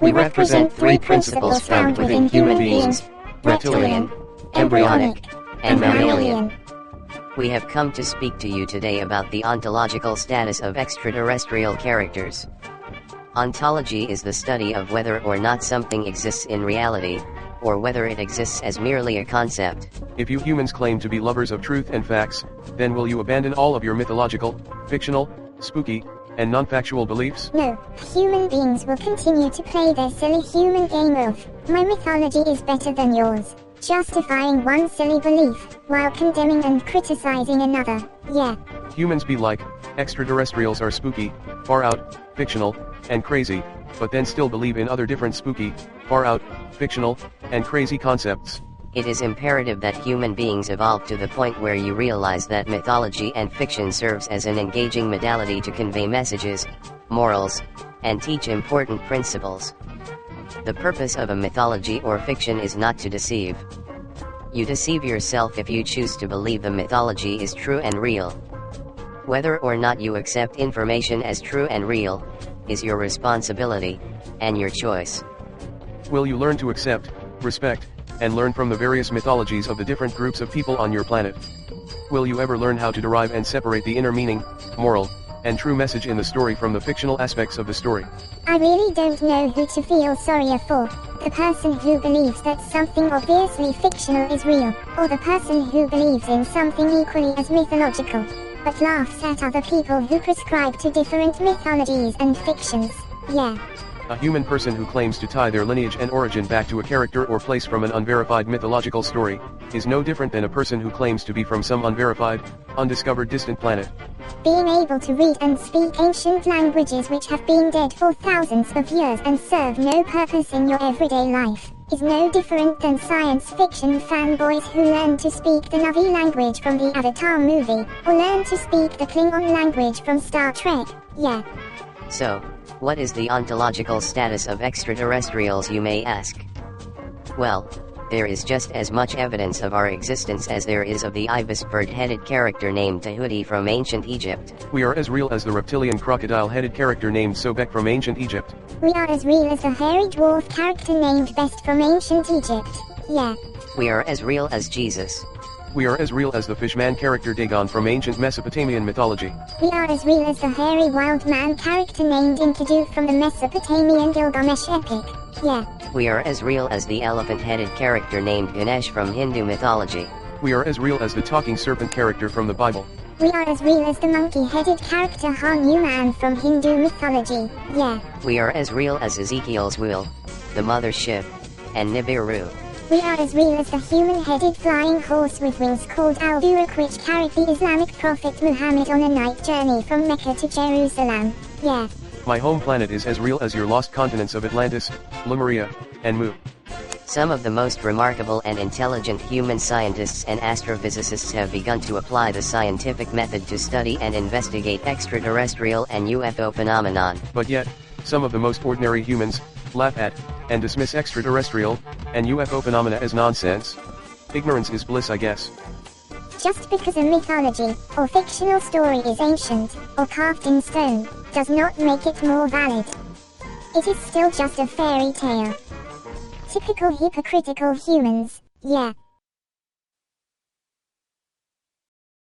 We represent three principles found within human beings: reptilian, embryonic, and mammalian. We have come to speak to you today about the ontological status of extraterrestrial characters. Ontology is the study of whether or not something exists in reality, or whether it exists as merely a concept. If you humans claim to be lovers of truth and facts, then will you abandon all of your mythological, fictional, spooky, and non-factual beliefs? No, human beings will continue to play their silly human game of, my mythology is better than yours, justifying one silly belief, while condemning and criticizing another. Yeah. Humans be like, extraterrestrials are spooky, far out, fictional, and crazy, but then still believe in other different spooky, far out, fictional, and crazy concepts. It is imperative that human beings evolve to the point where you realize that mythology and fiction serves as an engaging modality to convey messages, morals, and teach important principles. The purpose of a mythology or fiction is not to deceive. You deceive yourself if you choose to believe the mythology is true and real. Whether or not you accept information as true and real, is your responsibility, and your choice. Will you learn to accept, respect, and learn from the various mythologies of the different groups of people on your planet? Will you ever learn how to derive and separate the inner meaning, moral, and true message in the story from the fictional aspects of the story? I really don't know who to feel sorrier for, the person who believes that something obviously fictional is real, or the person who believes in something equally as mythological, but laughs at other people who prescribe to different mythologies and fictions. Yeah. A human person who claims to tie their lineage and origin back to a character or place from an unverified mythological story, is no different than a person who claims to be from some unverified, undiscovered distant planet. Being able to read and speak ancient languages which have been dead for thousands of years and serve no purpose in your everyday life, is no different than science fiction fanboys who learn to speak the Na'vi language from the Avatar movie, or learn to speak the Klingon language from Star Trek. Yeah. So, what is the ontological status of extraterrestrials, you may ask? Well, there is just as much evidence of our existence as there is of the ibis bird-headed character named Tahuti from ancient Egypt. We are as real as the reptilian crocodile-headed character named Sobek from ancient Egypt. We are as real as the hairy dwarf character named Best from ancient Egypt. Yeah. We are as real as Jesus. We are as real as the fishman character Dagon from ancient Mesopotamian mythology. We are as real as the hairy wild man character named Enkidu from the Mesopotamian Gilgamesh epic. Yeah. We are as real as the elephant-headed character named Ganesh from Hindu mythology. We are as real as the talking serpent character from the Bible. We are as real as the monkey-headed character Hanuman from Hindu mythology. Yeah. We are as real as Ezekiel's wheel, the mothership, and Nibiru. We are as real as the human-headed flying horse with wings called Al-Buraq, which carried the Islamic prophet Muhammad on a night journey from Mecca to Jerusalem. Yeah. My home planet is as real as your lost continents of Atlantis, Lemuria, and Mu. Some of the most remarkable and intelligent human scientists and astrophysicists have begun to apply the scientific method to study and investigate extraterrestrial and UFO phenomenon. But yet, some of the most ordinary humans laugh at and dismiss extraterrestrial and UFO phenomena as nonsense. Ignorance is bliss, I guess. Just because a mythology or fictional story is ancient or carved in stone does not make it more valid. It is still just a fairy tale. Typical hypocritical humans. Yeah.